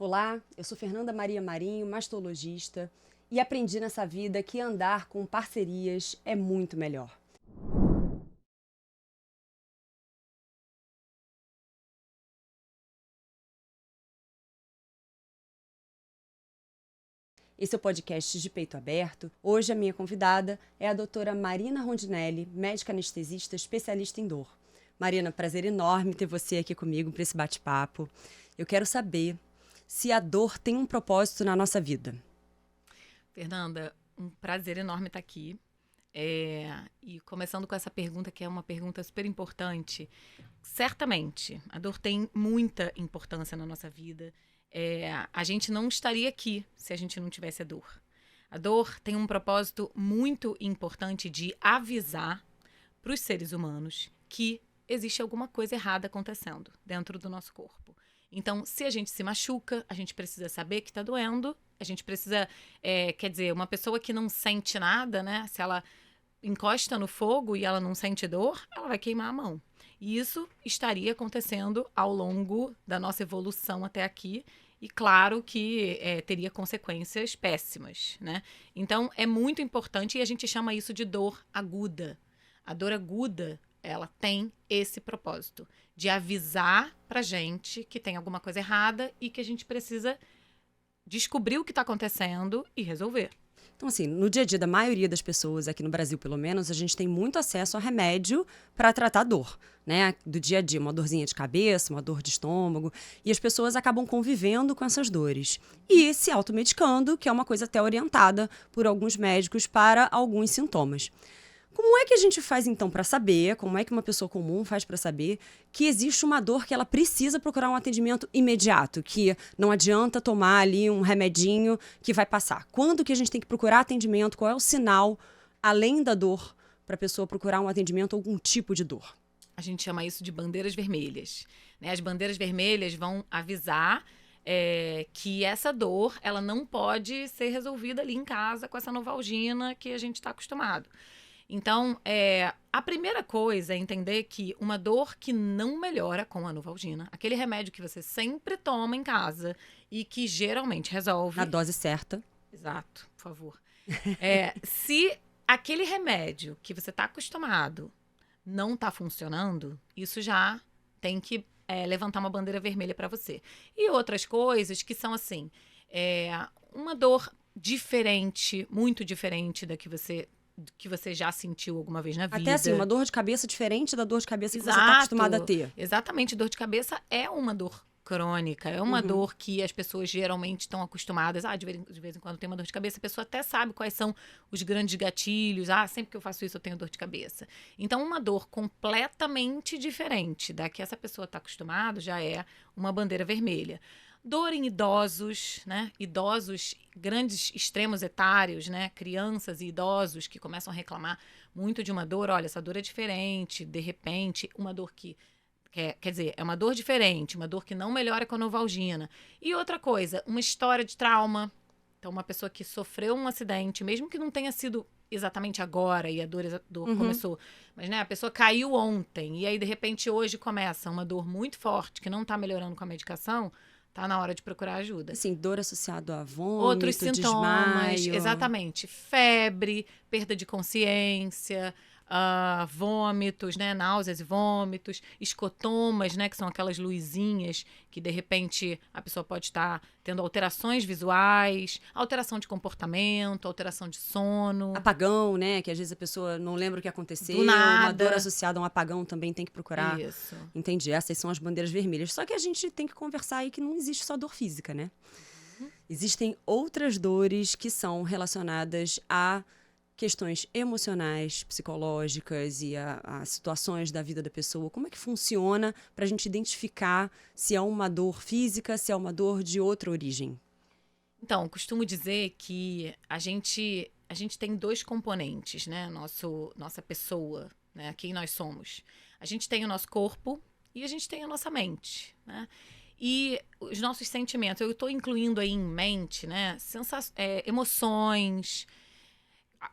Olá, eu sou Fernanda Maria Marinho, mastologista, e aprendi nessa vida que andar com parcerias é muito melhor. Esse é o podcast de Peito Aberto. Hoje a minha convidada é a doutora Marina Rondinelli, médica anestesista especialista em dor. Marina, prazer enorme ter você aqui comigo para esse bate-papo. Eu quero saber se a dor tem um propósito na nossa vida. Fernanda, um prazer enorme estar aqui. E começando com essa pergunta, que é uma pergunta super importante. Certamente, a dor tem muita importância na nossa vida. A gente não estaria aqui se a gente não tivesse a dor. A dor tem um propósito muito importante de avisar para os seres humanos que existe alguma coisa errada acontecendo dentro do nosso corpo. Então, se a gente se machuca, a gente precisa saber que está doendo. A gente precisa, quer dizer, uma pessoa que não sente nada, né? Se ela encosta no fogo e ela não sente dor, ela vai queimar a mão. E isso estaria acontecendo ao longo da nossa evolução até aqui. E claro que teria consequências péssimas, né? Então, é muito importante e a gente chama isso de dor aguda. A dor aguda, ela tem esse propósito de avisar pra gente que tem alguma coisa errada e que a gente precisa descobrir o que está acontecendo e resolver. Então, assim, no dia a dia da maioria das pessoas, aqui no Brasil pelo menos, a gente tem muito acesso a remédio para tratar dor, né? Do dia a dia, uma dorzinha de cabeça, uma dor de estômago, e as pessoas acabam convivendo com essas dores. E se automedicando, que é uma coisa até orientada por alguns médicos para alguns sintomas. Como é que a gente faz, então, para saber, como é que uma pessoa comum faz para saber que existe uma dor que ela precisa procurar um atendimento imediato, que não adianta tomar ali um remedinho que vai passar? Quando que a gente tem que procurar atendimento? Qual é o sinal, além da dor, para a pessoa procurar um atendimento ou algum tipo de dor? A gente chama isso de bandeiras vermelhas, né? As bandeiras vermelhas vão avisar que essa dor ela não pode ser resolvida ali em casa com essa Novalgina que a gente está acostumado. Então, a primeira coisa é entender que uma dor que não melhora com a Novalgina, aquele remédio que você sempre toma em casa e que geralmente resolve... Na dose certa. Exato, por favor. Se aquele remédio que você está acostumado não está funcionando, isso já tem que levantar uma bandeira vermelha para você. E outras coisas que são assim, uma dor diferente, muito diferente da que você já sentiu alguma vez na vida. Até assim, uma dor de cabeça diferente da dor de cabeça que Exato, você está acostumada a ter. Exatamente, dor de cabeça é uma dor crônica, é uma dor que as pessoas geralmente estão acostumadas. De vez em quando tem uma dor de cabeça, a pessoa até sabe quais são os grandes gatilhos. Sempre que eu faço isso eu tenho dor de cabeça. Então, uma dor completamente diferente da que essa pessoa está acostumada já é uma bandeira vermelha. Dor em idosos, né? Idosos, grandes extremos etários, né? Crianças e idosos que começam a reclamar muito de uma dor. Olha, essa dor é diferente, de repente, uma dor que... Quer dizer, é uma dor diferente, uma dor que não melhora com a Novalgina. E outra coisa, uma história de trauma. Então, uma pessoa que sofreu um acidente, mesmo que não tenha sido exatamente agora e a dor começou, mas né, a pessoa caiu ontem e aí, de repente, hoje começa uma dor muito forte que não está melhorando com a medicação, tá na hora de procurar ajuda. Assim, dor associada a Outros vômito, sintomas, desmaio. exatamente. Febre, perda de consciência, vômitos, né? Náuseas e vômitos, escotomas, né? Que são aquelas luzinhas que, de repente, a pessoa pode estar tendo alterações visuais, alteração de comportamento, alteração de sono. Apagão, né? Que às vezes a pessoa não lembra o que aconteceu. Do nada. Uma dor associada a um apagão também tem que procurar. Isso. Entendi. Essas são as bandeiras vermelhas. Só que a gente tem que conversar aí que não existe só dor física, né? Existem outras dores que são relacionadas a questões emocionais, psicológicas e a situações da vida da pessoa. Como é que funciona para a gente identificar se é uma dor física, se é uma dor de outra origem? Então, costumo dizer que a gente tem dois componentes, né? Nossa pessoa, né? Quem nós somos. A gente tem o nosso corpo e a gente tem a nossa mente, né? E os nossos sentimentos, eu estou incluindo aí em mente, né? Emoções,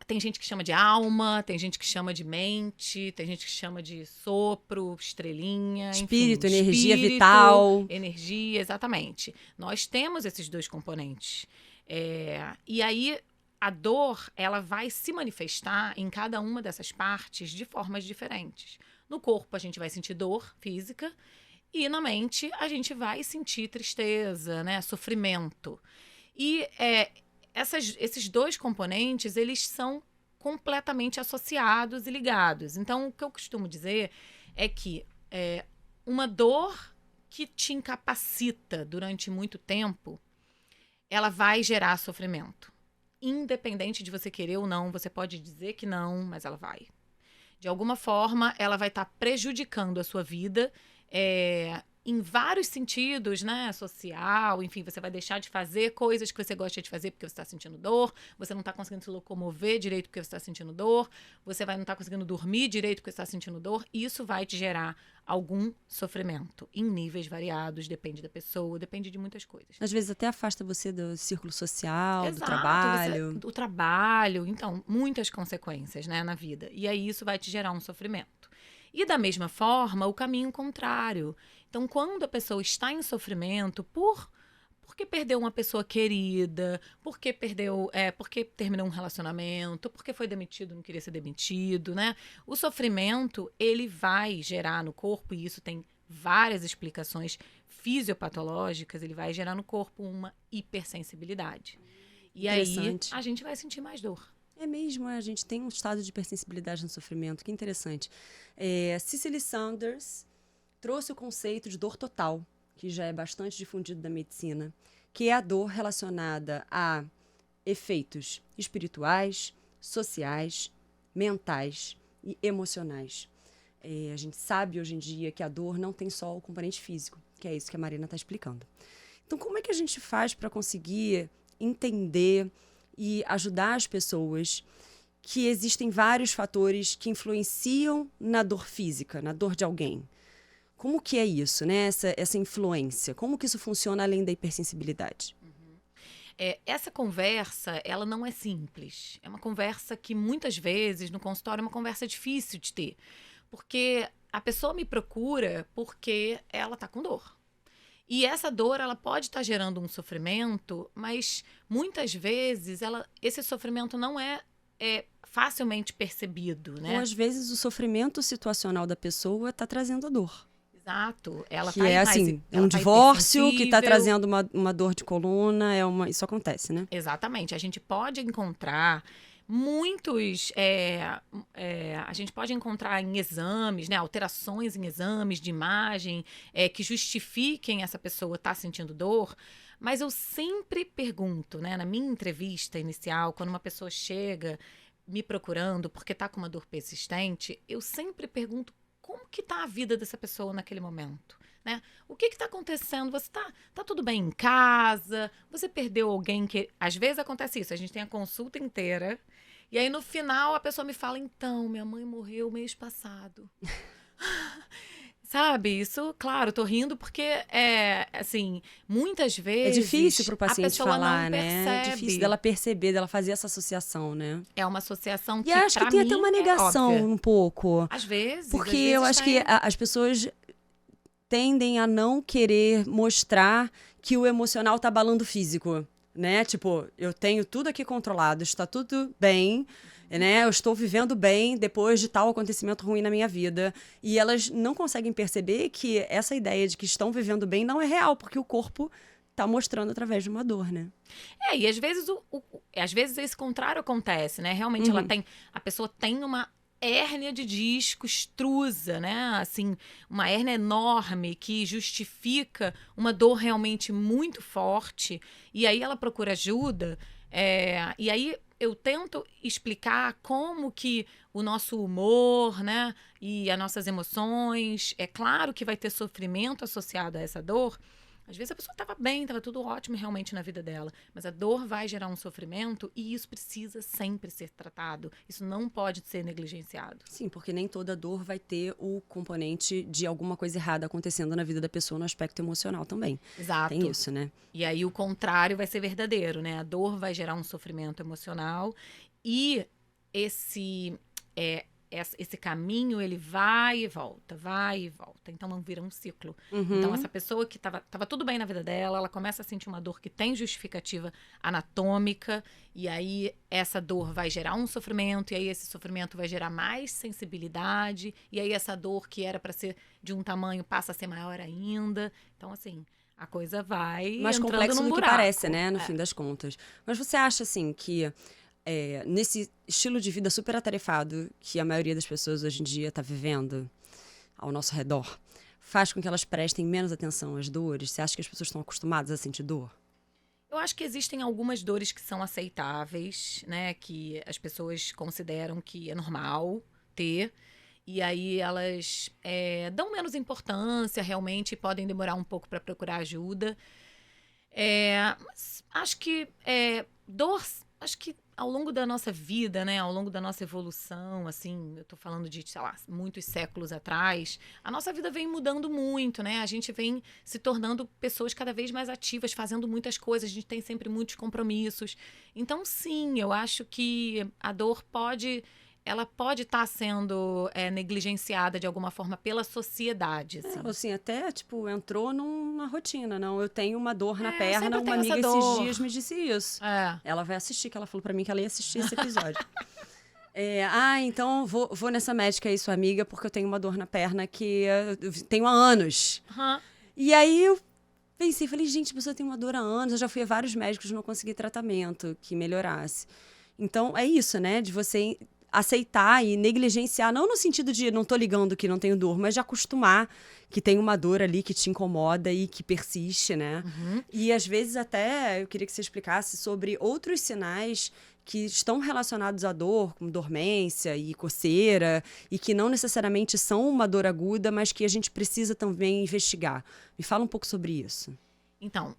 Tem gente que chama de alma, tem gente que chama de mente, tem gente que chama de sopro, estrelinha, Espírito, enfim, energia espírito, vital. energia, exatamente. Nós temos esses dois componentes. E aí, a dor, ela vai se manifestar em cada uma dessas partes de formas diferentes. No corpo, a gente vai sentir dor física e na mente, a gente vai sentir tristeza, né, sofrimento. E esses dois componentes, eles são completamente associados e ligados. Então, o que eu costumo dizer é que uma dor que te incapacita durante muito tempo, ela vai gerar sofrimento. Independente de você querer ou não, você pode dizer que não, mas ela vai. De alguma forma, ela vai estar prejudicando a sua vida em vários sentidos, né? Social, enfim, você vai deixar de fazer coisas que você gosta de fazer porque você está sentindo dor, você não está conseguindo se locomover direito porque você está sentindo dor, você vai não estar conseguindo dormir direito porque você está sentindo dor, e isso vai te gerar algum sofrimento em níveis variados, depende da pessoa, depende de muitas coisas. Às vezes até afasta você do círculo social, Exato, do trabalho. do trabalho, então, muitas consequências, né, na vida. E aí isso vai te gerar um sofrimento. E da mesma forma, o caminho contrário. Então, quando a pessoa está em sofrimento porque perdeu uma pessoa querida, porque terminou um relacionamento, porque foi demitido, não queria ser demitido, né? O sofrimento, ele vai gerar no corpo, e isso tem várias explicações fisiopatológicas, ele vai gerar no corpo uma hipersensibilidade. E aí a gente vai sentir mais dor. É mesmo, a gente tem um estado de hipersensibilidade no sofrimento, que interessante. Cicely Saunders trouxe o conceito de dor total, que já é bastante difundido da medicina, que é a dor relacionada a efeitos espirituais, sociais, mentais e emocionais. A gente sabe hoje em dia que a dor não tem só o componente físico, que é isso que a Marina está explicando. Então, como é que a gente faz para conseguir entender e ajudar as pessoas que existem vários fatores que influenciam na dor física, na dor de alguém? Como que é isso, né? Essa influência? Como que isso funciona além da hipersensibilidade? Essa conversa, ela não é simples. É uma conversa que muitas vezes no consultório é uma conversa difícil de ter. Porque a pessoa me procura porque ela está com dor. E essa dor, ela pode estar gerando um sofrimento, mas muitas vezes esse sofrimento não é facilmente percebido, né? Ou às vezes o sofrimento situacional da pessoa está trazendo a dor. Exato. Ela que um divórcio que está trazendo uma dor de coluna, isso acontece, né? Exatamente. A gente pode encontrar muitos, a gente pode encontrar em exames, né, alterações em exames de imagem que justifiquem essa pessoa estar sentindo dor, mas eu sempre pergunto, né, na minha entrevista inicial, quando uma pessoa chega me procurando porque está com uma dor persistente, eu sempre pergunto como que está a vida dessa pessoa naquele momento. Né? O que está acontecendo? Você tá tudo bem em casa? Você perdeu alguém que... Às vezes acontece isso, a gente tem a consulta inteira e aí no final a pessoa me fala, então, minha mãe morreu mês passado. Sabe? Isso, claro, tô rindo porque assim, muitas vezes... É difícil pro paciente falar, né? Percebe. É difícil dela perceber, dela fazer essa associação, né? É uma associação que, e acho que tem até uma negação um pouco. Às vezes. Porque eu acho que as pessoas tendem a não querer mostrar que o emocional tá abalando o físico, né? Tipo, eu tenho tudo aqui controlado, está tudo bem, né? Eu estou vivendo bem depois de tal acontecimento ruim na minha vida. E elas não conseguem perceber que essa ideia de que estão vivendo bem não é real, porque o corpo tá mostrando através de uma dor, né? E às vezes às vezes esse contrário acontece, né? Realmente a pessoa tem uma hérnia de disco extrusa, né? Assim, uma hérnia enorme que justifica uma dor realmente muito forte. E aí ela procura ajuda. E aí eu tento explicar como que o nosso humor, né? E as nossas emoções... É claro que vai ter sofrimento associado a essa dor. Às vezes a pessoa estava bem, estava tudo ótimo realmente na vida dela, mas a dor vai gerar um sofrimento e isso precisa sempre ser tratado. Isso não pode ser negligenciado. Sim, porque nem toda dor vai ter o componente de alguma coisa errada acontecendo na vida da pessoa no aspecto emocional também. Exato. Tem isso, né? E aí o contrário vai ser verdadeiro, né? A dor vai gerar um sofrimento emocional e esse caminho, ele vai e volta, vai e volta. Então, não vira um ciclo. Então, essa pessoa que tava tudo bem na vida dela, ela começa a sentir uma dor que tem justificativa anatômica, e aí essa dor vai gerar um sofrimento, e aí esse sofrimento vai gerar mais sensibilidade, e aí essa dor que era para ser de um tamanho passa a ser maior ainda. Então, assim, a coisa vai mais entrando complexo num do que buraco. parece, né? No fim das contas. Mas você acha, assim, que nesse estilo de vida super atarefado que a maioria das pessoas hoje em dia está vivendo ao nosso redor, faz com que elas prestem menos atenção às dores? Você acha que as pessoas estão acostumadas a sentir dor? Eu acho que existem algumas dores que são aceitáveis, né? Que as pessoas consideram que é normal ter. E aí elas dão menos importância, realmente, podem demorar um pouco para procurar ajuda. Mas acho que dor, acho que ao longo da nossa vida, né, ao longo da nossa evolução, assim, eu tô falando de, sei lá, muitos séculos atrás, a nossa vida vem mudando muito, né? A gente vem se tornando pessoas cada vez mais ativas, fazendo muitas coisas, a gente tem sempre muitos compromissos. Então, sim, eu acho que a dor pode estar sendo negligenciada de alguma forma pela sociedade, assim. Assim, até, tipo, entrou numa rotina, não? Eu tenho uma dor na perna, sempre uma tem amiga essa esses dor. dias me disse isso. Ela vai assistir, que ela falou pra mim que ela ia assistir esse episódio. Então vou nessa médica aí, sua amiga, porque eu tenho uma dor na perna que eu tenho há anos. E aí eu pensei, falei, gente, a pessoa tem uma dor há anos, eu já fui a vários médicos, não consegui tratamento que melhorasse. Então, é isso, né, de você aceitar e negligenciar, não no sentido de não tô ligando que não tenho dor, mas de acostumar que tem uma dor ali que te incomoda e que persiste, né? E às vezes até eu queria que você explicasse sobre outros sinais que estão relacionados à dor, como dormência e coceira, e que não necessariamente são uma dor aguda, mas que a gente precisa também investigar. Me fala um pouco sobre isso. Então,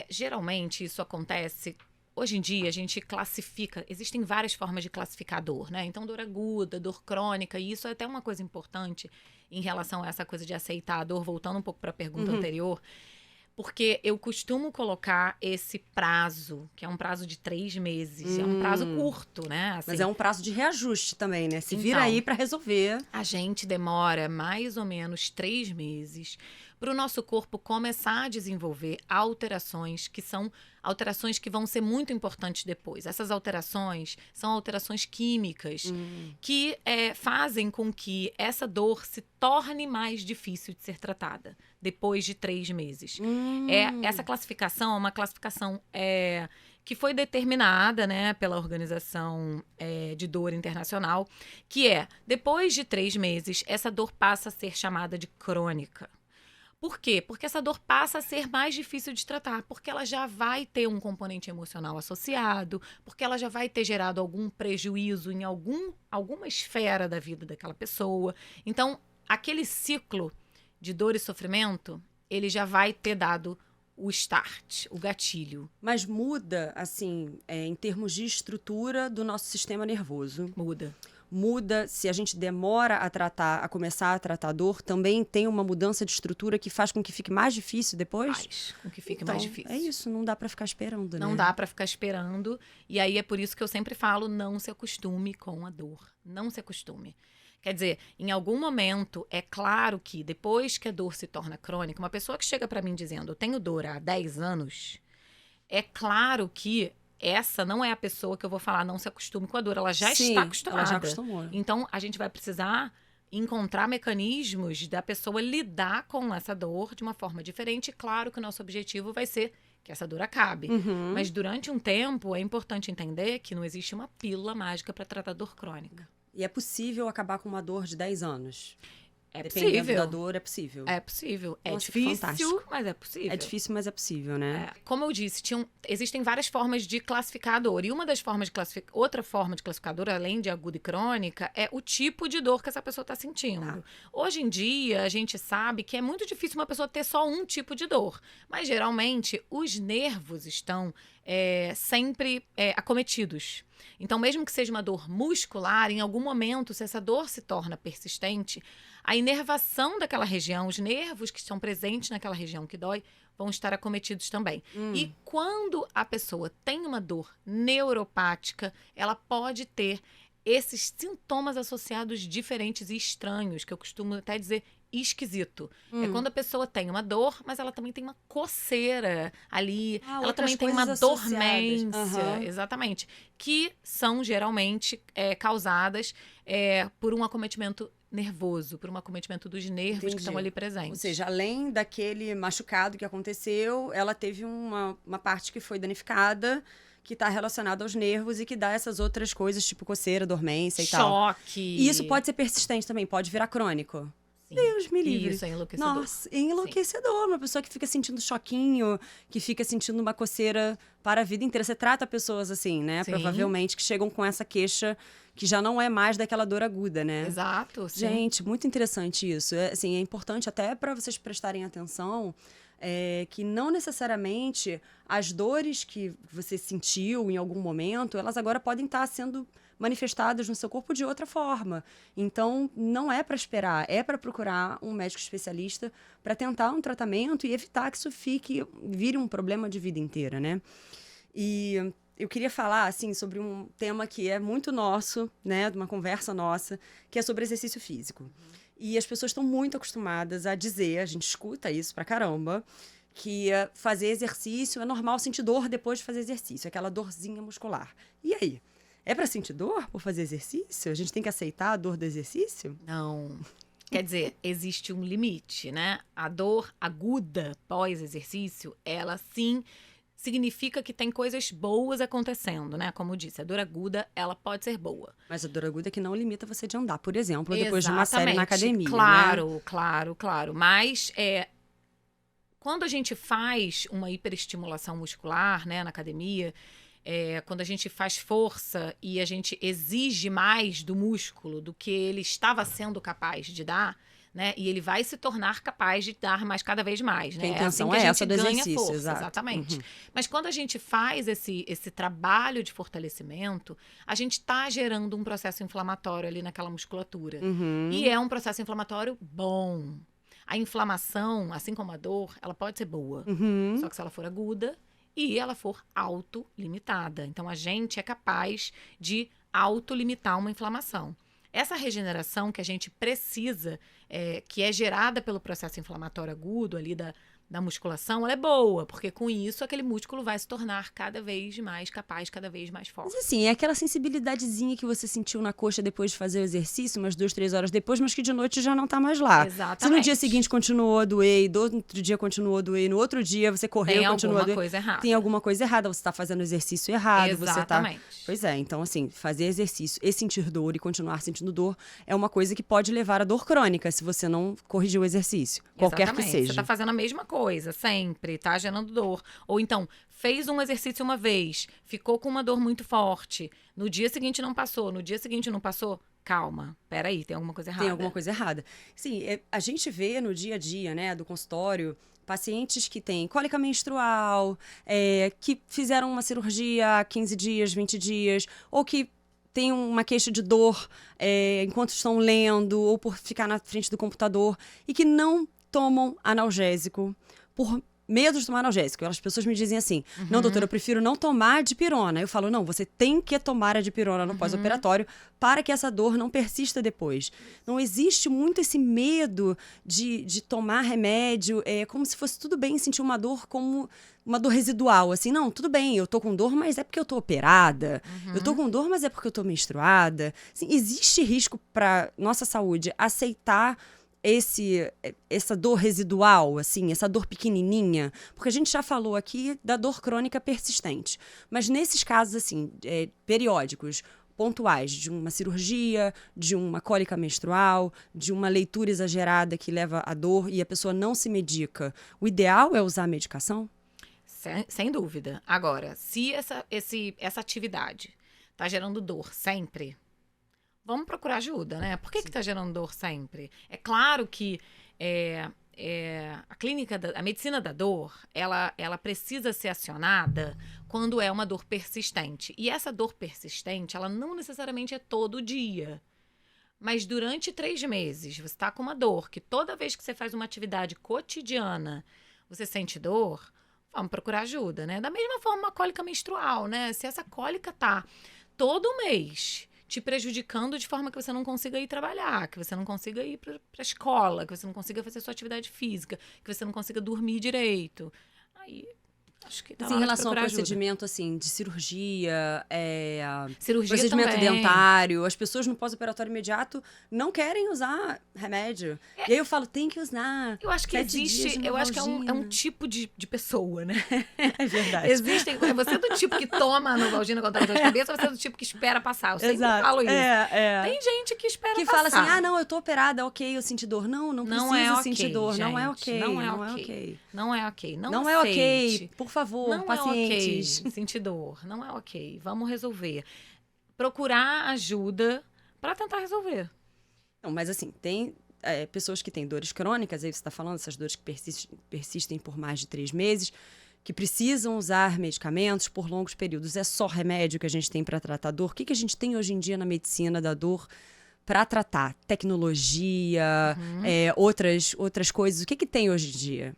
geralmente isso acontece. Hoje em dia, a gente classifica, existem várias formas de classificar dor, né? Então, dor aguda, dor crônica, e isso é até uma coisa importante em relação a essa coisa de aceitar a dor, voltando um pouco para a pergunta anterior, porque eu costumo colocar esse prazo, que é um prazo de 3 meses, é um prazo curto, né? Assim, mas é um prazo de reajuste também, né? Se vira aí para resolver. A gente demora mais ou menos 3 meses para o nosso corpo começar a desenvolver alterações que são alterações que vão ser muito importantes depois. Essas alterações são alterações químicas que fazem com que essa dor se torne mais difícil de ser tratada depois de 3 meses. Essa classificação é uma classificação que foi determinada, né, pela Organização de Dor Internacional, que depois de 3 meses, essa dor passa a ser chamada de crônica. Por quê? Porque essa dor passa a ser mais difícil de tratar, porque ela já vai ter um componente emocional associado, porque ela já vai ter gerado algum prejuízo em alguma esfera da vida daquela pessoa. Então, aquele ciclo de dor e sofrimento, ele já vai ter dado o start, o gatilho. Mas muda, assim, em termos de estrutura do nosso sistema nervoso. Muda, se a gente demora a começar a tratar a dor, também tem uma mudança de estrutura que faz com que fique mais difícil depois? Faz com que fique mais difícil. É isso, não dá pra ficar esperando, né? Não dá pra ficar esperando. E aí é por isso que eu sempre falo, não se acostume com a dor. Não se acostume. Quer dizer, em algum momento, é claro que depois que a dor se torna crônica, uma pessoa que chega pra mim dizendo, eu tenho dor há 10 anos, é claro que essa não é a pessoa que eu vou falar, não se acostume com a dor. Ela já está acostumada. Ela já acostumou. Então, a gente vai precisar encontrar mecanismos da pessoa lidar com essa dor de uma forma diferente. Claro que o nosso objetivo vai ser que essa dor acabe. Mas durante um tempo, é importante entender que não existe uma pílula mágica para tratar dor crônica. E é possível acabar com uma dor de 10 anos? Dependendo da dor, é possível. É possível. É Nossa, difícil, mas é possível. É difícil, mas é possível, né? Como eu disse, existem várias formas de classificar a dor. E uma das formas de classificar... Outra forma de classificar a dor, além de aguda e crônica, é o tipo de dor que essa pessoa está sentindo. Hoje em dia, a gente sabe que é muito difícil uma pessoa ter só um tipo de dor. Mas, geralmente, os nervos estão sempre acometidos. Então, mesmo que seja uma dor muscular, em algum momento, se essa dor se torna persistente, a inervação daquela região, os nervos que estão presentes naquela região que dói, vão estar acometidos também. E quando a pessoa tem uma dor neuropática, ela pode ter esses sintomas associados diferentes e estranhos, que eu costumo até dizer esquisito. É quando a pessoa tem uma dor, mas ela também tem uma coceira ali, ela também tem uma dormência, exatamente, que são geralmente causadas por um acometimento nervoso, por um acometimento dos nervos que estão ali presentes. Ou seja, além daquele machucado que aconteceu, ela teve uma parte que foi danificada, que está relacionada aos nervos e que dá essas outras coisas, tipo coceira, dormência e tal. Choque. E isso pode ser persistente também, pode virar crônico. Sim. Deus me livre. Isso, é enlouquecedor. Nossa, é enlouquecedor. Sim. Uma pessoa que fica sentindo choquinho, que fica sentindo uma coceira para a vida inteira. Você trata pessoas assim, né? Sim. Provavelmente que chegam com essa queixa que já não é mais daquela dor aguda, né? Exato, sim. Gente, muito interessante isso. É importante até para vocês prestarem atenção que não necessariamente as dores que você sentiu em algum momento, elas agora podem estar sendo manifestadas no seu corpo de outra forma. Então, não é para esperar, é para procurar um médico especialista para tentar um tratamento e evitar que isso vire um problema de vida inteira, né? E eu queria falar, assim, sobre um tema que é muito nosso, né? De uma conversa nossa, que é sobre exercício físico. E as pessoas estão muito acostumadas a dizer, a gente escuta isso pra caramba, que fazer exercício é normal sentir dor depois de fazer exercício, aquela dorzinha muscular. E aí? É pra sentir dor por fazer exercício? A gente tem que aceitar a dor do exercício? Não. Quer dizer, existe um limite, né? A dor aguda pós-exercício, ela sim significa que tem coisas boas acontecendo, né? Como eu disse, a dor aguda, ela pode ser boa. Mas a dor aguda é que não limita você de andar, por exemplo, depois de uma série na academia, claro, né? Claro. Mas quando a gente faz uma hiperestimulação muscular, né, na academia, quando a gente faz força e a gente exige mais do músculo do que ele estava sendo capaz de dar, né? E ele vai se tornar capaz de dar mais cada vez mais, né? A intenção assim que a essa gente do ganha exercício, força, exato. exatamente. Mas quando a gente faz esse trabalho de fortalecimento, a gente está gerando um processo inflamatório ali naquela musculatura. E é um processo inflamatório bom. A inflamação, assim como a dor, ela pode ser boa. Só que se ela for aguda e ela for autolimitada. Então, a gente é capaz de autolimitar uma inflamação. Essa regeneração que a gente precisa, que é gerada pelo processo inflamatório agudo ali da musculação, ela é boa, porque com isso aquele músculo vai se tornar cada vez mais capaz, cada vez mais forte. Mas assim, é aquela sensibilidadezinha que você sentiu na coxa depois de fazer o exercício, umas 2, 3 horas depois, mas que de noite já não tá mais lá. Exatamente. Se no dia seguinte continuou a doer, no outro dia continuou a doer, no outro dia você correu e continuou a doer. Tem alguma coisa errada. Tem alguma coisa errada, você tá fazendo o exercício errado. Exatamente. Pois é, então assim, fazer exercício e sentir dor e continuar sentindo dor é uma coisa que pode levar à dor crônica se você não corrigir o exercício, qualquer que seja. Você tá fazendo a mesma coisa, sempre, tá gerando dor. Ou então, fez um exercício uma vez, ficou com uma dor muito forte, no dia seguinte não passou, calma, peraí, tem alguma coisa errada. Tem alguma coisa errada. Sim, a gente vê no dia a dia, né, do consultório, pacientes que têm cólica menstrual, que fizeram uma cirurgia há 15 dias, 20 dias, ou que tem uma queixa de dor enquanto estão lendo, ou por ficar na frente do computador, e que não tomam analgésico por medo de tomar analgésico. As pessoas me dizem assim, não, doutora, eu prefiro não tomar dipirona. Eu falo, não, você tem que tomar a dipirona no pós-operatório para que essa dor não persista depois. Não existe muito esse medo de tomar remédio, como se fosse tudo bem sentir uma dor como uma dor residual, assim, não, tudo bem, eu tô com dor, mas é porque eu tô operada, eu tô com dor, mas é porque eu tô menstruada. Assim, existe risco para nossa saúde aceitar essa dor residual, assim, essa dor pequenininha, porque a gente já falou aqui da dor crônica persistente, mas nesses casos, assim, periódicos, pontuais, de uma cirurgia, de uma cólica menstrual, de uma leitura exagerada que leva à dor e a pessoa não se medica, o ideal é usar a medicação? Sem dúvida. Agora, se essa atividade tá gerando dor sempre, vamos procurar ajuda, né? Por que tá gerando dor sempre? É claro que a medicina da dor, ela precisa ser acionada quando é uma dor persistente. E essa dor persistente, ela não necessariamente é todo dia. Mas durante 3 meses, você está com uma dor que toda vez que você faz uma atividade cotidiana, você sente dor, vamos procurar ajuda, né? Da mesma forma, uma cólica menstrual, né? Se essa cólica tá todo mês te prejudicando de forma que você não consiga ir trabalhar, que você não consiga ir para a escola, que você não consiga fazer sua atividade física, que você não consiga dormir direito. Aí, acho que tá Mas na em hora de relação ao procurar ajuda. procedimento, assim, de cirurgia, Cirurgia procedimento também. dentário, as pessoas no pós-operatório imediato não querem usar remédio. E aí eu falo, tem que usar. Eu acho que 7 dias existe, de eu acho que é um Novalgina. tipo de pessoa, né? É verdade. Existem, você é do tipo que toma a Novalgina contra a dor de cabeça ou você é do tipo que espera passar? Eu sempre Exato. falo isso. É. Tem gente que espera Que passar. fala assim, não, eu tô operada, ok, eu senti dor. Não Não precisa é ok, sentir dor. Não é gente. ok. Não é Não é ok. ok. Não é ok. Não é ok. aceite. Por favor, Não pacientes. é ok sentir dor. Não é ok. Vamos resolver. Procurar ajuda para tentar resolver. Não, mas assim, tem pessoas que têm dores crônicas, aí você está falando, essas dores que persistem por mais de 3 meses, que precisam usar medicamentos por longos períodos. É só remédio que a gente tem para tratar dor? O que a gente tem hoje em dia na medicina da dor para tratar? Tecnologia, outras coisas. O que tem hoje em dia?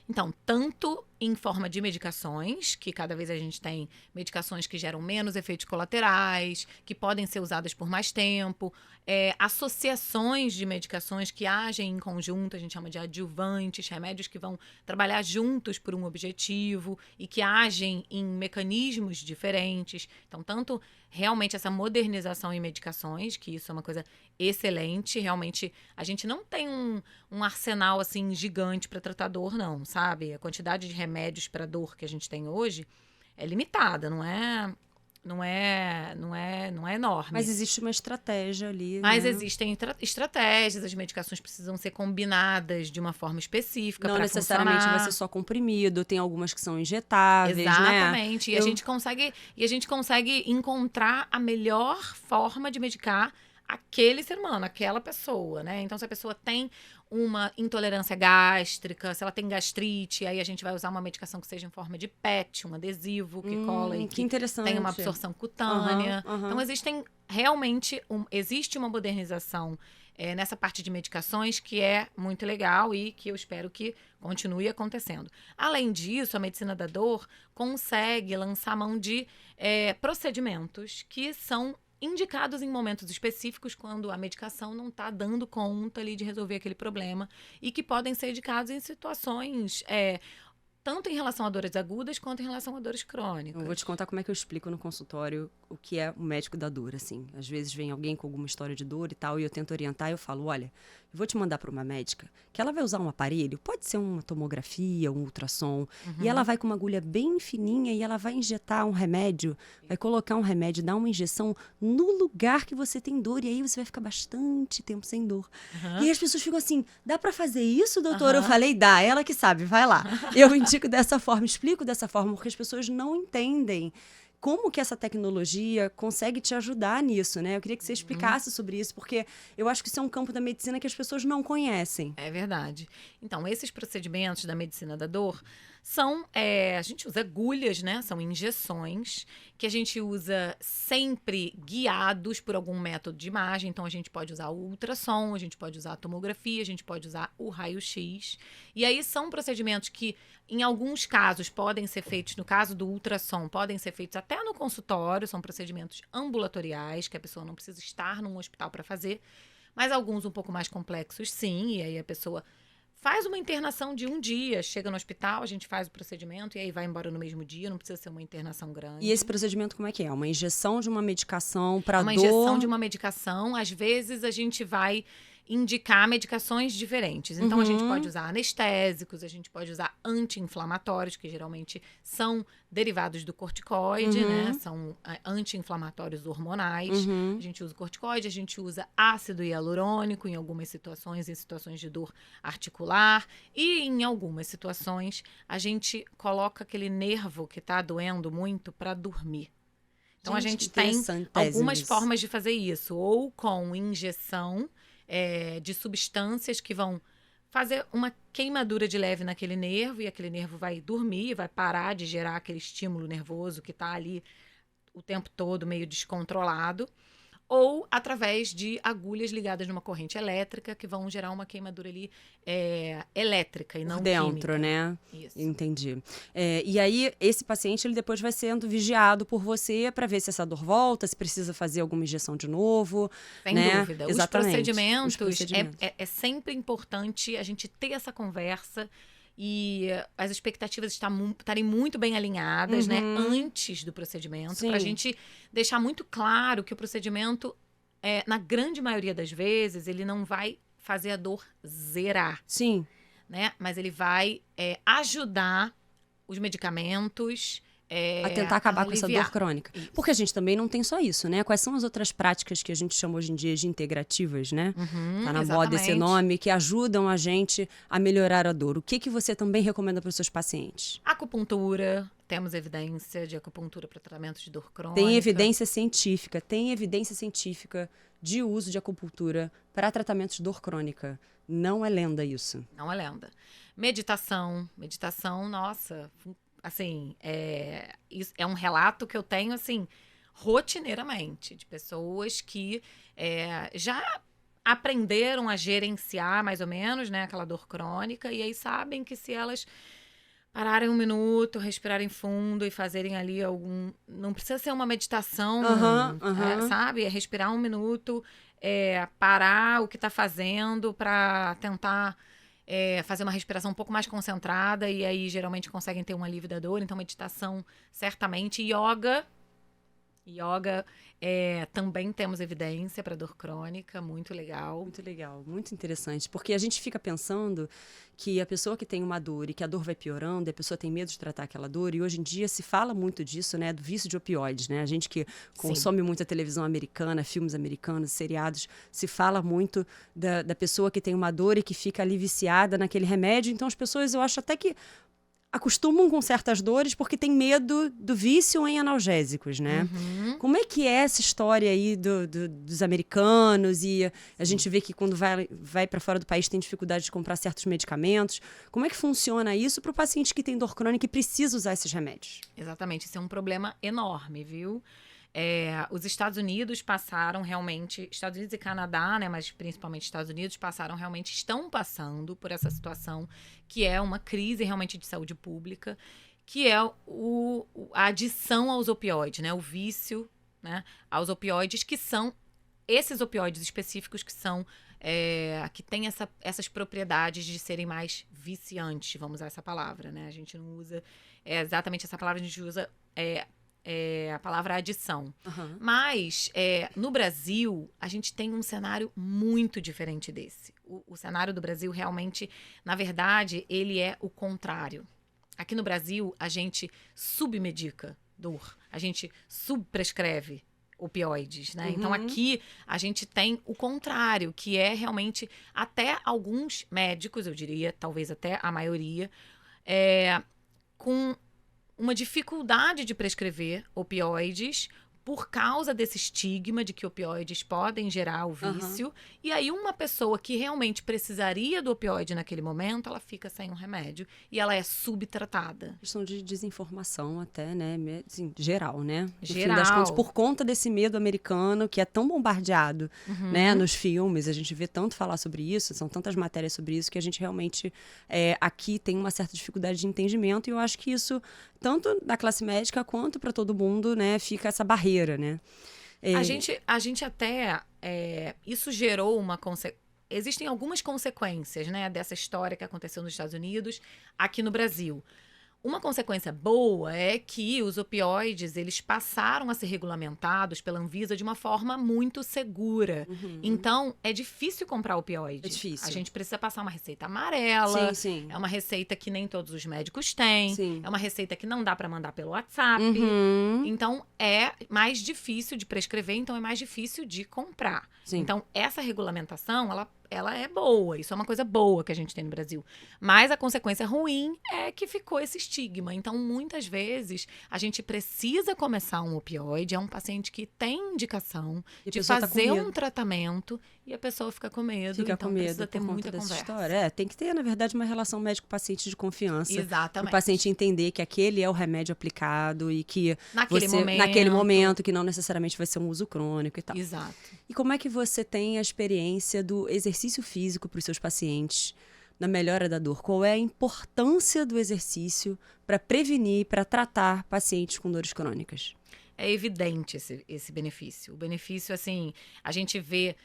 Então, tanto em forma de medicações, que cada vez a gente tem medicações que geram menos efeitos colaterais, que podem ser usadas por mais tempo, associações de medicações que agem em conjunto, a gente chama de adjuvantes, remédios que vão trabalhar juntos por um objetivo e que agem em mecanismos diferentes. Então, tanto realmente essa modernização em medicações, que isso é uma coisa excelente, realmente a gente não tem um arsenal assim gigante para tratar dor, não, sabe? A quantidade de remédios para dor que a gente tem hoje é limitada, não é enorme. Mas existe uma estratégia ali, Mas né? existem estratégias, as medicações precisam ser combinadas de uma forma específica Não para necessariamente funcionar. vai ser só comprimido, tem algumas que são injetáveis, Exatamente. né? E a gente consegue encontrar a melhor forma de medicar aquele ser humano, aquela pessoa, né? Então, se a pessoa tem uma intolerância gástrica, se ela tem gastrite, aí a gente vai usar uma medicação que seja em forma de PET, um adesivo que cola e que interessante. tem uma absorção cutânea. Uhum. Então, existem realmente, existe uma modernização nessa parte de medicações que é muito legal e que eu espero que continue acontecendo. Além disso, a medicina da dor consegue lançar mão de procedimentos que são indicados em momentos específicos quando a medicação não está dando conta ali de resolver aquele problema e que podem ser indicados em situações tanto em relação a dores agudas quanto em relação a dores crônicas. Eu vou te contar como é que eu explico no consultório o que é o médico da dor, assim. Às vezes vem alguém com alguma história de dor e tal, e eu tento orientar e eu falo, olha, eu vou te mandar para uma médica que ela vai usar um aparelho, pode ser uma tomografia, um ultrassom, e ela vai com uma agulha bem fininha e ela vai injetar um remédio, vai colocar um remédio, dar uma injeção no lugar que você tem dor, e aí você vai ficar bastante tempo sem dor. E aí as pessoas ficam assim, dá para fazer isso, doutora? Eu falei, dá, ela que sabe, vai lá. Eu indico dessa forma, explico dessa forma, porque as pessoas não entendem como que essa tecnologia consegue te ajudar nisso, né? Eu queria que você explicasse sobre isso, porque eu acho que isso é um campo da medicina que as pessoas não conhecem. É verdade. Então, esses procedimentos da medicina da dor são, a gente usa agulhas, né? São injeções que a gente usa sempre guiados por algum método de imagem. Então, a gente pode usar o ultrassom, a gente pode usar a tomografia, a gente pode usar o raio-x. E aí são procedimentos que, em alguns casos, podem ser feitos, no caso do ultrassom, podem ser feitos até no consultório, são procedimentos ambulatoriais, que a pessoa não precisa estar num hospital para fazer, mas alguns um pouco mais complexos, sim, e aí a pessoa faz uma internação de um dia, chega no hospital, a gente faz o procedimento e aí vai embora no mesmo dia, não precisa ser uma internação grande. E esse procedimento como é que é? Uma injeção de uma medicação para dor? Uma injeção de uma medicação, às vezes a gente vai indicar medicações diferentes. Então, a gente pode usar anestésicos, a gente pode usar anti-inflamatórios, que geralmente são derivados do corticoide, né? São anti-inflamatórios hormonais. A gente usa corticoide, a gente usa ácido hialurônico em algumas situações, em situações de dor articular. E em algumas situações, a gente coloca aquele nervo que está doendo muito para dormir. Então, a gente tem algumas formas de fazer isso. Ou com injeção de substâncias que vão fazer uma queimadura de leve naquele nervo, e aquele nervo vai dormir, vai parar de gerar aquele estímulo nervoso que está ali o tempo todo meio descontrolado. ou através de agulhas ligadas numa corrente elétrica que vão gerar uma queimadura ali elétrica e não dentro, química. né? Isso. Entendi. E aí, esse paciente, ele depois vai sendo vigiado por você para ver se essa dor volta, se precisa fazer alguma injeção de novo. Sem né? dúvida. Exatamente. Os procedimentos, procedimentos. é sempre importante a gente ter essa conversa e as expectativas estarem muito bem alinhadas, né? Antes do procedimento, para a gente deixar muito claro que o procedimento, na grande maioria das vezes, ele não vai fazer a dor zerar. Sim. Né? Mas ele vai ajudar os medicamentos a tentar acabar com essa aliviar. dor crônica. Isso. Porque a gente também não tem só isso, né? Quais são as outras práticas que a gente chama hoje em dia de integrativas, né? Tá na moda esse nome, que ajudam a gente a melhorar a dor. O que você também recomenda para os seus pacientes? Acupuntura. Temos evidência de acupuntura para tratamento de dor crônica. Tem evidência científica de uso de acupuntura para tratamento de dor crônica. Não é lenda isso. Não é lenda. Meditação, nossa, assim, isso é um relato que eu tenho, assim, rotineiramente, de pessoas que já aprenderam a gerenciar, mais ou menos, né, aquela dor crônica, e aí sabem que se elas pararem um minuto, respirarem fundo e fazerem ali não precisa ser uma meditação, sabe? É respirar um minuto, parar o que está fazendo para tentar fazer uma respiração um pouco mais concentrada e aí geralmente conseguem ter um alívio da dor. Então, meditação, certamente. Yoga, também temos evidência para dor crônica, muito legal. Muito legal, muito interessante. Porque a gente fica pensando que a pessoa que tem uma dor e que a dor vai piorando, e a pessoa tem medo de tratar aquela dor, e hoje em dia se fala muito disso, né, do vício de opioides, né? A gente que consome muita televisão americana, filmes americanos, seriados, se fala muito da pessoa que tem uma dor e que fica ali viciada naquele remédio. Então as pessoas, eu acho até que acostumam com certas dores porque tem medo do vício em analgésicos, né? Como é que é essa história aí dos americanos? E a gente vê que quando vai para fora do país tem dificuldade de comprar certos medicamentos. Como é que funciona isso para o paciente que tem dor crônica e precisa usar esses remédios? Exatamente, isso é um problema enorme, viu? Os Estados Unidos passaram realmente, Estados Unidos e Canadá, né, mas principalmente Estados Unidos, estão passando por essa situação, que é uma crise realmente de saúde pública, que é a adição aos opioides, né, o vício, né, aos opioides, que são esses opioides específicos que são, que têm essas propriedades de serem mais viciantes, vamos usar essa palavra, né, a gente não usa exatamente essa palavra, a gente usa a palavra adição. Mas, no Brasil, a gente tem um cenário muito diferente desse. O cenário do Brasil, realmente, na verdade, ele é o contrário. Aqui no Brasil, a gente submedica dor. A gente subprescreve opioides, né? Então, aqui, a gente tem o contrário, que é realmente, até alguns médicos, eu diria, talvez até a maioria, com uma dificuldade de prescrever opioides por causa desse estigma de que opioides podem gerar o vício. E aí uma pessoa que realmente precisaria do opioide naquele momento, ela fica sem um remédio e ela é subtratada. Questão de desinformação até, né? Assim, geral, né? No geral. fim das contas, por conta desse medo americano que é tão bombardeado, né? Nos filmes, a gente vê tanto falar sobre isso, são tantas matérias sobre isso, que a gente realmente aqui tem uma certa dificuldade de entendimento, e eu acho que isso, tanto da classe médica quanto para todo mundo, né? Fica essa barreira, né? A gente até... isso gerou uma existem algumas consequências, né, dessa história que aconteceu nos Estados Unidos, aqui no Brasil. Uma consequência boa é que os opioides, eles passaram a ser regulamentados pela Anvisa de uma forma muito segura. Então, é difícil comprar opioide. É difícil. A gente precisa passar uma receita amarela. Sim. É uma receita que nem todos os médicos têm. Sim. É uma receita que não dá para mandar pelo WhatsApp. Então, é mais difícil de prescrever, então é mais difícil de comprar. Sim. Então, essa regulamentação, ela é boa. Isso é uma coisa boa que a gente tem no Brasil. Mas a consequência ruim é que ficou esse estigma. Então, muitas vezes, a gente precisa começar um opioide. É um paciente que tem indicação de fazer um tratamento e a pessoa fica com medo. Fica então, com medo precisa ter por conta muita dessa conversa. história. Tem que ter, na verdade, uma relação médico-paciente de confiança. Exatamente. Para o paciente entender que aquele é o remédio aplicado e que naquele momento, que não necessariamente vai ser um uso crônico e tal. Exato. E como é que você tem a experiência do exercício físico para os seus pacientes na melhora da dor? Qual é a importância do exercício para prevenir, para tratar pacientes com dores crônicas? É evidente esse benefício. O benefício, assim, a gente vê...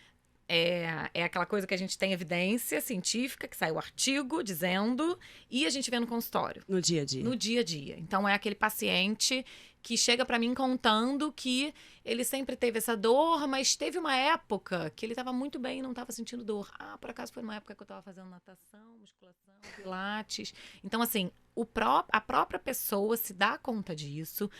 É aquela coisa que a gente tem evidência científica, que sai o artigo dizendo, e a gente vê no consultório. No dia a dia. No dia a dia. Então, é aquele paciente que chega para mim contando que ele sempre teve essa dor, mas teve uma época que ele estava muito bem e não estava sentindo dor. Por acaso foi uma época que eu estava fazendo natação, musculação, pilates. Então, assim, a própria pessoa se dá conta disso.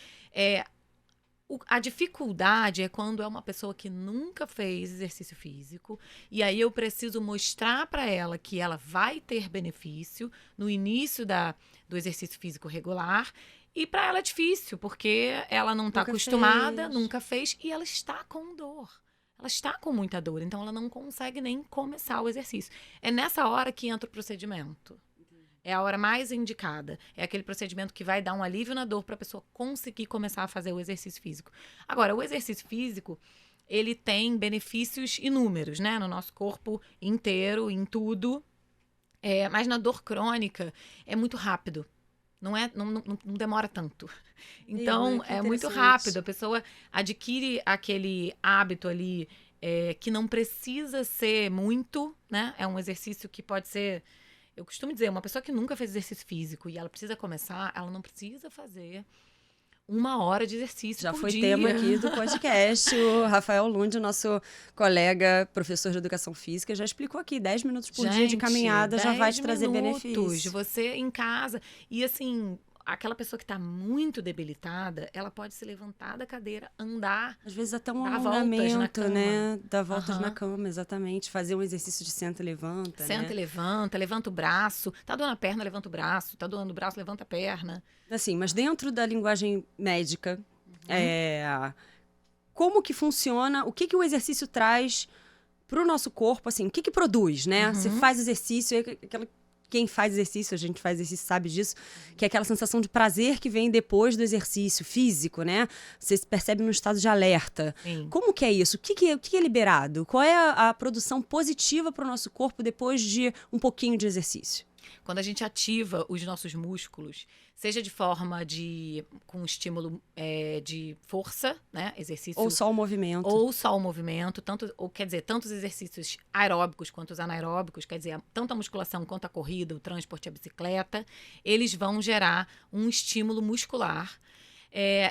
A dificuldade é quando é uma pessoa que nunca fez exercício físico e aí eu preciso mostrar para ela que ela vai ter benefício no início do exercício físico regular e para ela é difícil, porque ela não está acostumada, nunca fez e ela está com dor. Ela está com muita dor, então ela não consegue nem começar o exercício. É nessa hora que entra o procedimento. É a hora mais indicada. É aquele procedimento que vai dar um alívio na dor para a pessoa conseguir começar a fazer o exercício físico. Agora, o exercício físico, ele tem benefícios inúmeros, né? No nosso corpo inteiro, em tudo. Mas na dor crônica, é muito rápido. Não demora tanto. Então, é muito rápido. A pessoa adquire aquele hábito ali que não precisa ser muito, né? É um exercício que pode ser... Eu costumo dizer, uma pessoa que nunca fez exercício físico e ela precisa começar, ela não precisa fazer 1 hora de exercício por dia. Já foi tema aqui do podcast. O Rafael Lund, nosso colega, professor de educação física, já explicou aqui, 10 minutos por dia de caminhada já vai te trazer benefício. Você em casa. E assim... Aquela pessoa que está muito debilitada, ela pode se levantar da cadeira, andar. Às vezes até um alongamento, né? Dar voltas na cama, exatamente. Fazer um exercício de senta e levanta, Senta e levanta o braço. Tá doendo a perna, levanta o braço. Tá doendo o braço, levanta a perna. Assim, mas dentro da linguagem médica, como que funciona? O que o exercício traz para o nosso corpo? Assim, o que produz, né? Você faz exercício, quem faz exercício, a gente faz exercício, sabe disso, que é aquela sensação de prazer que vem depois do exercício físico, né? Você se percebe num estado de alerta. Sim. Como que é isso? O que é liberado? Qual é a produção positiva para o nosso corpo depois de um pouquinho de exercício? Quando a gente ativa os nossos músculos, seja de forma com estímulo de força, né? Exercício. Ou só o movimento. Tanto os exercícios aeróbicos quanto os anaeróbicos, quer dizer, tanto a musculação quanto a corrida, o transporte, a bicicleta, eles vão gerar um estímulo muscular.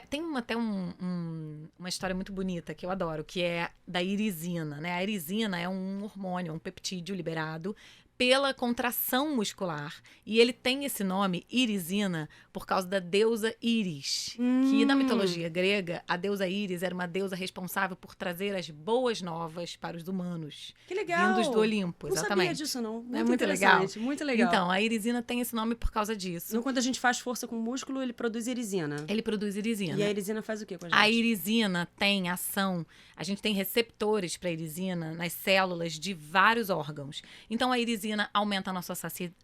Tem até uma história muito bonita que eu adoro, que é da irisina, né? A irisina é um hormônio, um peptídeo liberado pela contração muscular. E ele tem esse nome, irisina, por causa da deusa Íris. Que na mitologia grega, a deusa Íris era uma deusa responsável por trazer as boas novas para os humanos. Que legal! Vindos do Olimpo, exatamente. Não sabia disso, não. Muito legal. Muito legal. Então, a irisina tem esse nome por causa disso. Então, quando a gente faz força com o músculo, ele produz irisina. Ele produz irisina. E a irisina faz o quê com a gente? A irisina tem ação... A gente tem receptores para a irisina nas células de vários órgãos. Então, a irisina aumenta a nossa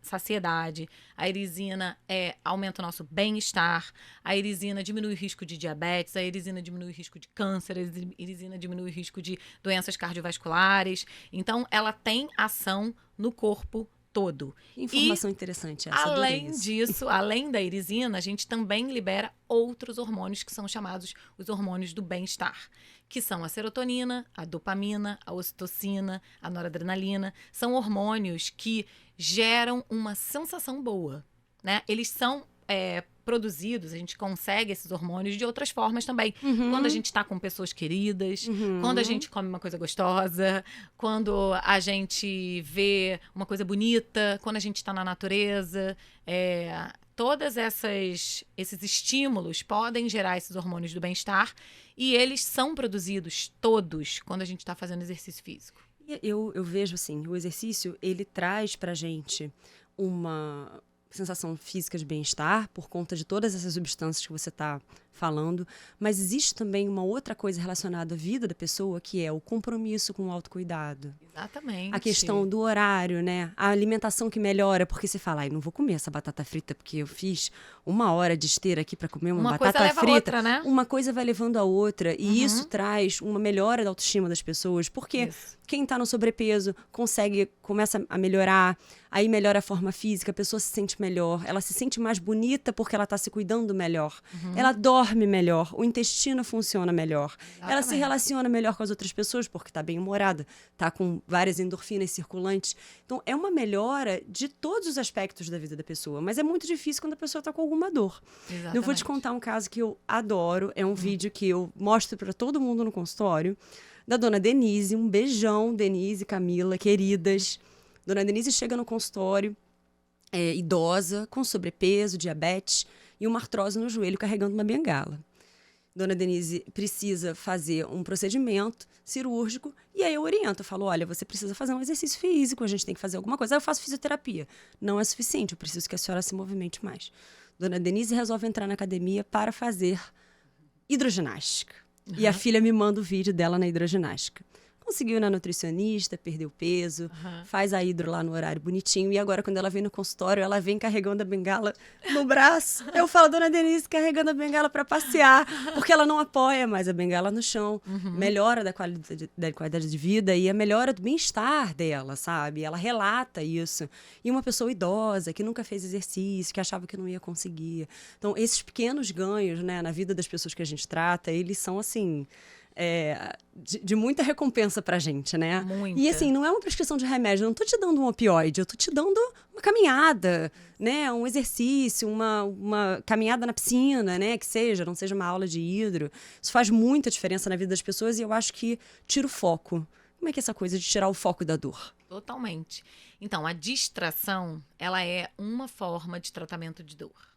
saciedade, a irisina aumenta o nosso bem-estar, a irisina diminui o risco de diabetes, a irisina diminui o risco de câncer, a irisina diminui o risco de doenças cardiovasculares. Então, ela tem ação no corpo todo. Informação interessante essa. Além disso, além da irisina, a gente também libera outros hormônios que são chamados os hormônios do bem-estar, que são a serotonina, a dopamina, a ocitocina, a noradrenalina. São hormônios que geram uma sensação boa, né? Eles são produzidos, a gente consegue esses hormônios de outras formas também. Quando a gente está com pessoas queridas, quando a gente come uma coisa gostosa, quando a gente vê uma coisa bonita, quando a gente está na natureza. Todos esses estímulos podem gerar esses hormônios do bem-estar e eles são produzidos todos quando a gente está fazendo exercício físico. E eu vejo, assim, o exercício, ele traz pra gente uma sensação física de bem-estar por conta de todas essas substâncias que você está falando, mas existe também uma outra coisa relacionada à vida da pessoa, que é o compromisso com o autocuidado. Exatamente. A questão do horário, né? A alimentação que melhora, porque você fala, ai, não vou comer essa batata frita porque eu fiz 1 hora de esteira aqui para comer uma batata coisa leva frita. A outra, né? Uma coisa vai levando a outra, e isso traz uma melhora da autoestima das pessoas, porque quem está no sobrepeso começa a melhorar, aí melhora a forma física, a pessoa se sente melhor, ela se sente mais bonita porque ela está se cuidando melhor, ela dorme melhor, o intestino funciona melhor, ela se relaciona melhor com as outras pessoas porque está bem-humorada, está com várias endorfinas circulantes. Então, é uma melhora de todos os aspectos da vida da pessoa, mas é muito difícil quando a pessoa está com alguma dor. Exatamente. Eu vou te contar um caso que eu adoro, é um vídeo que eu mostro para todo mundo no consultório, da dona Denise. Um beijão, Denise, Camila, queridas. Dona Denise chega no consultório, idosa, com sobrepeso, diabetes e uma artrose no joelho, carregando uma bengala. Dona Denise precisa fazer um procedimento cirúrgico e aí eu oriento, eu falo, olha, você precisa fazer um exercício físico, a gente tem que fazer alguma coisa. Aí eu faço fisioterapia. Não é suficiente, eu preciso que a senhora se movimente mais. Dona Denise resolve entrar na academia para fazer hidroginástica. E a filha me manda o vídeo dela na hidroginástica. Conseguiu ir na nutricionista, perdeu peso, faz a hidro lá no horário bonitinho. E agora, quando ela vem no consultório, ela vem carregando a bengala no braço. Eu falo, dona Denise, carregando a bengala para passear, porque ela não apoia mais a bengala no chão. Melhora da qualidade de vida e a melhora do bem-estar dela, sabe? Ela relata isso. E uma pessoa idosa, que nunca fez exercício, que achava que não ia conseguir. Então, esses pequenos ganhos, né, na vida das pessoas que a gente trata, eles são, assim... de muita recompensa pra gente, né? Muita. E assim, não é uma prescrição de remédio, eu não tô te dando um opioide, eu tô te dando uma caminhada, né? Um exercício, uma caminhada na piscina, né? Que seja, não seja uma aula de hidro. Isso faz muita diferença na vida das pessoas e eu acho que tira o foco. Como é que é essa coisa de tirar o foco da dor? Totalmente. Então, a distração, ela é uma forma de tratamento de dor.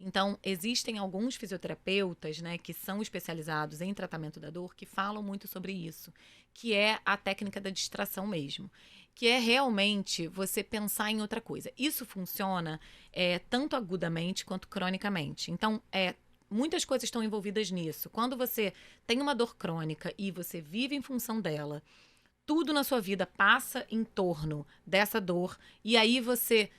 Então, existem alguns fisioterapeutas, né, que são especializados em tratamento da dor, que falam muito sobre isso, que é a técnica da distração mesmo, que é realmente você pensar em outra coisa. Isso funciona tanto agudamente quanto cronicamente. Então, muitas coisas estão envolvidas nisso. Quando você tem uma dor crônica e você vive em função dela, tudo na sua vida passa em torno dessa dor, e aí você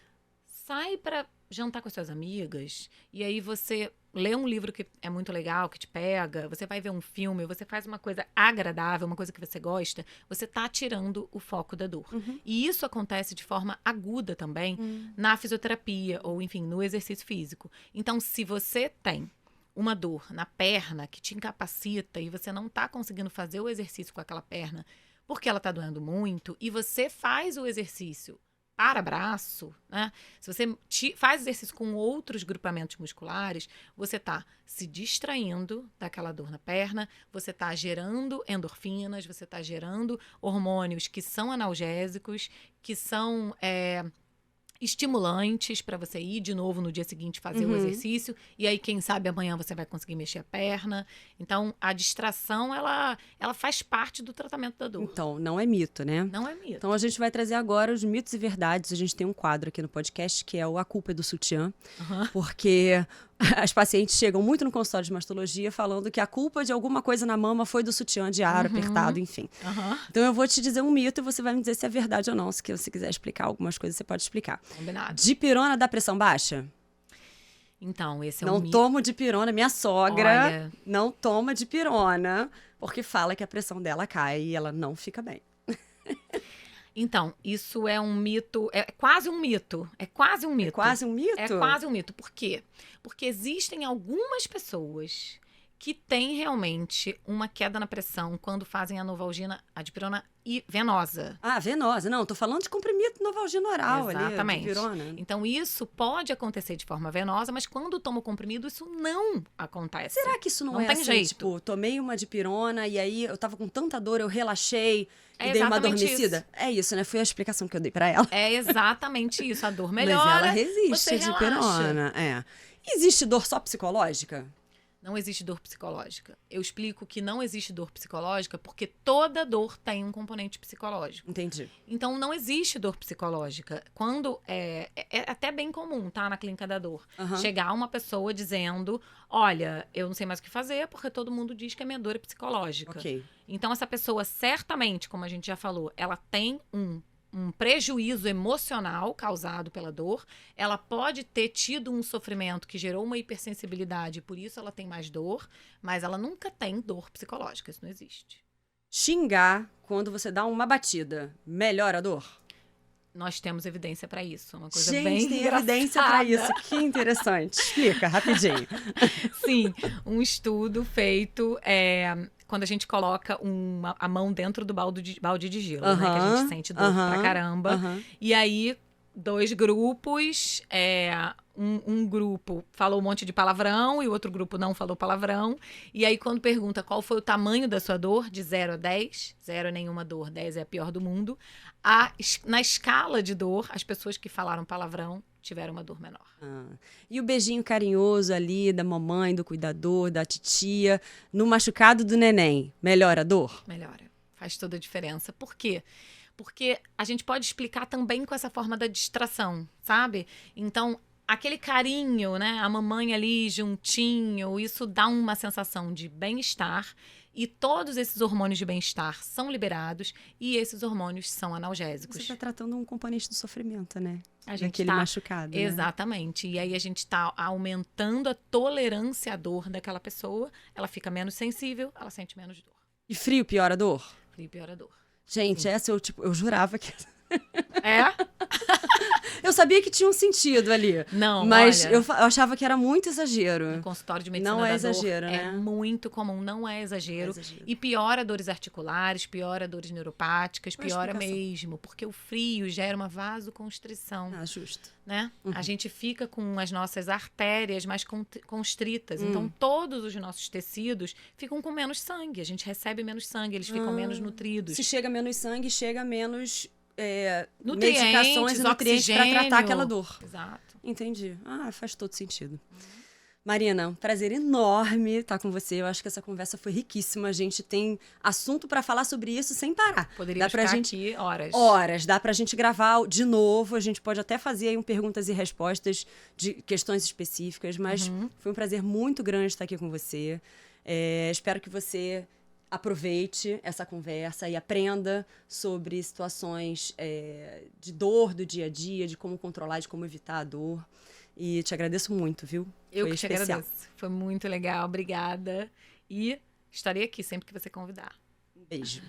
sai para jantar com as suas amigas, e aí você lê um livro que é muito legal, que te pega, você vai ver um filme, você faz uma coisa agradável, uma coisa que você gosta, você tá tirando o foco da dor. E isso acontece de forma aguda também na fisioterapia, ou enfim, no exercício físico. Então, se você tem uma dor na perna que te incapacita e você não tá conseguindo fazer o exercício com aquela perna porque ela tá doendo muito, e você faz o exercício para braço, né? Se você faz exercício com outros grupamentos musculares, você está se distraindo daquela dor na perna, você está gerando endorfinas, você está gerando hormônios que são analgésicos, que são estimulantes para você ir de novo no dia seguinte fazer o exercício, e aí quem sabe amanhã você vai conseguir mexer a perna. Então a distração ela faz parte do tratamento da dor. Então, não é mito, né? Não é mito. Então a gente vai trazer agora os mitos e verdades. A gente tem um quadro aqui no podcast que é o A Culpa é do Sutiã, porque as pacientes chegam muito no consultório de mastologia falando que a culpa de alguma coisa na mama foi do sutiã de aro apertado, enfim. Então eu vou te dizer um mito e você vai me dizer se é verdade ou não. Se você quiser explicar algumas coisas, você pode explicar. Combinado. Dipirona dá pressão baixa? Então, esse é não um mito. tomo dipirona. Minha sogra Olha, não toma dipirona porque fala que a pressão dela cai e ela não fica bem. Então, isso é um mito, é quase um mito. É quase um mito. É quase um mito? É quase um mito. Por quê? Porque existem algumas pessoas que têm realmente uma queda na pressão quando fazem a Novalgina, a dipirona e venosa. Ah, venosa. Não, tô falando de comprimido Novalgina oral. Exatamente. Ali, dipirona. Então, isso pode acontecer de forma venosa, mas quando toma o comprimido, isso não acontece. Será que isso não é tem assim, jeito. tipo, tomei uma dipirona e aí eu tava com tanta dor, eu relaxei e É dei uma exatamente adormecida? isso. É isso, né? Foi a explicação que eu dei pra ela. É exatamente isso. A dor melhora, Mas ela resiste você a dipirona. relaxa. Existe dor só psicológica? Não existe dor psicológica. Eu explico que não existe dor psicológica porque toda dor tem um componente psicológico. Entendi. Então, não existe dor psicológica. Quando é até bem comum, tá? Na clínica da dor. Chegar uma pessoa dizendo, olha, eu não sei mais o que fazer porque todo mundo diz que a minha dor é psicológica. Ok. Então, essa pessoa, certamente, como a gente já falou, ela tem um prejuízo emocional causado pela dor, ela pode ter tido um sofrimento que gerou uma hipersensibilidade, por isso ela tem mais dor, mas ela nunca tem dor psicológica, isso não existe. Xingar quando você dá uma batida, melhora a dor? Nós temos evidência para isso, uma coisa Gente, bem tem engraçada. evidência para isso, que interessante. Explica, rapidinho. Sim, um estudo feito quando a gente coloca a mão dentro do balde de gelo, né? Que a gente sente dor pra caramba. E aí, 2 grupos, um grupo falou um monte de palavrão e o outro grupo não falou palavrão. E aí, quando pergunta qual foi o tamanho da sua dor, de 0 a 10, 0 é nenhuma dor, 10 é a pior do mundo, na escala de dor, as pessoas que falaram palavrão tiveram uma dor menor. E o beijinho carinhoso ali da mamãe, do cuidador, da titia, no machucado do neném, melhora a dor? Melhora. Faz toda a diferença. Por quê? Porque a gente pode explicar também com essa forma da distração, sabe? Então, aquele carinho, né? A mamãe ali juntinho, isso dá uma sensação de bem-estar. E todos esses hormônios de bem-estar são liberados e esses hormônios são analgésicos. Você está tratando um componente do sofrimento, né? A gente daquele machucado. Exatamente. Né? E aí a gente está aumentando a tolerância à dor daquela pessoa. Ela fica menos sensível, ela sente menos dor. E frio piora a dor? Frio piora a dor. Gente, essa eu jurava que... É? Eu sabia que tinha um sentido ali. Não, mas olha, eu achava que era muito exagero. no consultório de medicina não é da exagero, dor, né? é muito comum, não é exagero. É exagero. E piora dores articulares, piora dores neuropáticas, Qual a piora explicação? mesmo, porque o frio gera uma vasoconstrição, Justo. né? A gente fica com as nossas artérias mais constritas, então todos os nossos tecidos ficam com menos sangue, a gente recebe menos sangue, eles ficam menos nutridos. Se chega menos sangue, chega menos Nutrientes, medicações e nutrientes para tratar oxigênio. aquela dor. Exato. Entendi. Faz todo sentido. Marina, um prazer enorme estar com você. Eu acho que essa conversa foi riquíssima. A gente tem assunto para falar sobre isso sem parar. Poderia ficar aqui horas. Horas. Dá pra gente gravar de novo. A gente pode até fazer aí perguntas e respostas de questões específicas, mas foi um prazer muito grande estar aqui com você. Espero que você aproveite essa conversa e aprenda sobre situações de dor do dia a dia, de como controlar, de como evitar a dor. E te agradeço muito, viu? Eu Foi que te especial. agradeço. Foi muito legal, obrigada. E estarei aqui sempre que você convidar. Um beijo.